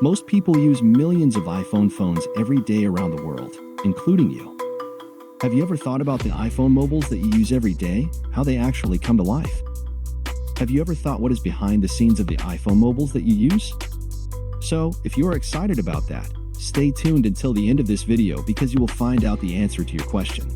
Most people use millions of iPhone phones every day around the world, including you. Have you ever thought about the iPhone mobiles that you use every day, how they actually come to life? Have you ever thought what is behind the scenes of the iPhone mobiles that you use? So, if you are excited about that, stay tuned until the end of this video because you will find out the answer to your question.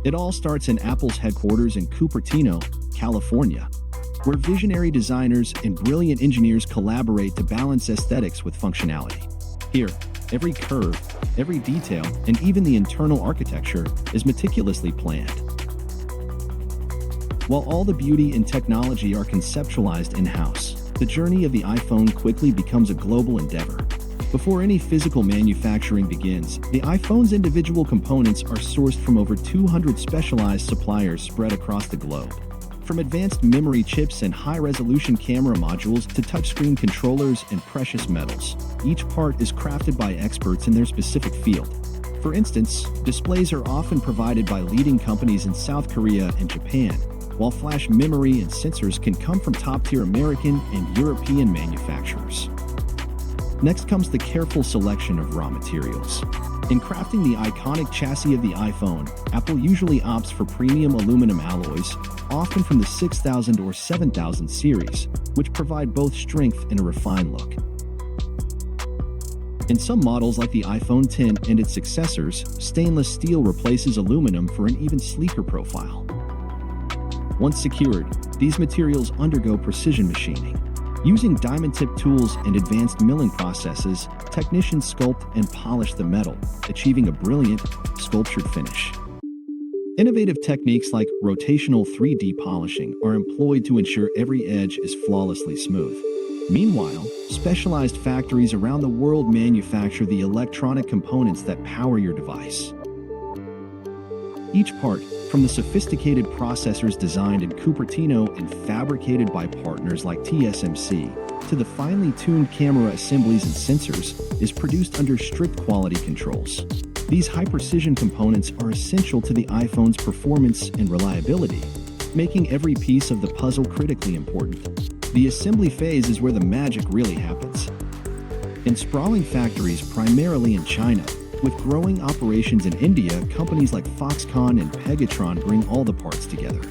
It all starts in Apple's headquarters in Cupertino, California, where visionary designers and brilliant engineers collaborate to balance aesthetics with functionality. Here, every curve, every detail, and even the internal architecture is meticulously planned. While all the beauty and technology are conceptualized in-house, the journey of the iPhone quickly becomes a global endeavor. Before any physical manufacturing begins, the iPhone's individual components are sourced from over 200 specialized suppliers spread across the globe. From advanced memory chips and high-resolution camera modules to touchscreen controllers and precious metals, each part is crafted by experts in their specific field. For instance, displays are often provided by leading companies in South Korea and Japan, while flash memory and sensors can come from top-tier American and European manufacturers. Next comes the careful selection of raw materials. In crafting the iconic chassis of the iPhone, Apple usually opts for premium aluminum alloys, often from the 6000 or 7000 series, which provide both strength and a refined look. In some models like the iPhone X and its successors, stainless steel replaces aluminum for an even sleeker profile. Once secured, these materials undergo precision machining. Using diamond-tip tools and advanced milling processes, technicians sculpt and polish the metal, achieving a brilliant, sculptured finish. Innovative techniques like rotational 3D polishing are employed to ensure every edge is flawlessly smooth. Meanwhile, specialized factories around the world manufacture the electronic components that power your device. Each part, from the sophisticated processors designed in Cupertino and fabricated by partners like TSMC, to the finely tuned camera assemblies and sensors, is produced under strict quality controls. These high-precision components are essential to the iPhone's performance and reliability, making every piece of the puzzle critically important. The assembly phase is where the magic really happens. In sprawling factories primarily in China, with growing operations in India, companies like Foxconn and Pegatron bring all the parts together.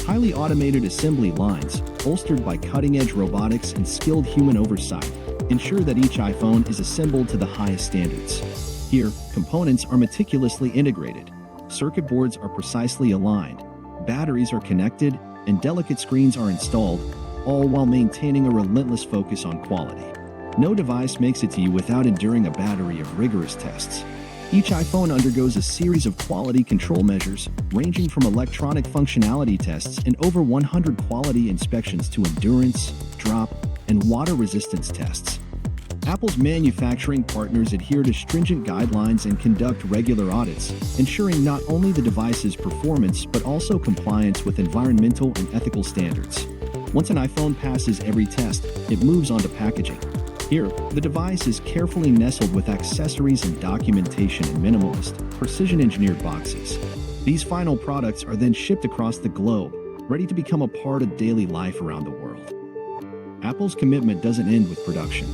Highly automated assembly lines, bolstered by cutting-edge robotics and skilled human oversight, ensure that each iPhone is assembled to the highest standards. Here, components are meticulously integrated, circuit boards are precisely aligned, batteries are connected, and delicate screens are installed, all while maintaining a relentless focus on quality. No device makes it to you without enduring a battery of rigorous tests. Each iPhone undergoes a series of quality control measures, ranging from electronic functionality tests and over 100 quality inspections to endurance, drop, and water resistance tests. Apple's manufacturing partners adhere to stringent guidelines and conduct regular audits, ensuring not only the device's performance but also compliance with environmental and ethical standards. Once an iPhone passes every test, it moves on to packaging. Here, the device is carefully nestled with accessories and documentation in minimalist, precision-engineered boxes. These final products are then shipped across the globe, ready to become a part of daily life around the world. Apple's commitment doesn't end with production.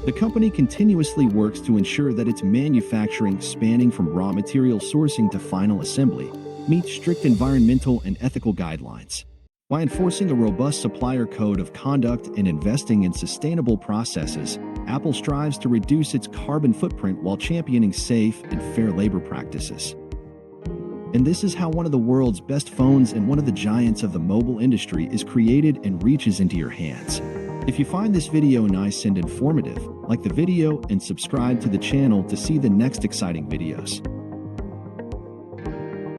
The company continuously works to ensure that its manufacturing, spanning from raw material sourcing to final assembly, meets strict environmental and ethical guidelines. By enforcing a robust supplier code of conduct and investing in sustainable processes, Apple strives to reduce its carbon footprint while championing safe and fair labor practices. And this is how one of the world's best phones and one of the giants of the mobile industry is created and reaches into your hands. If you find this video nice and informative, like the video and subscribe to the channel to see the next exciting videos.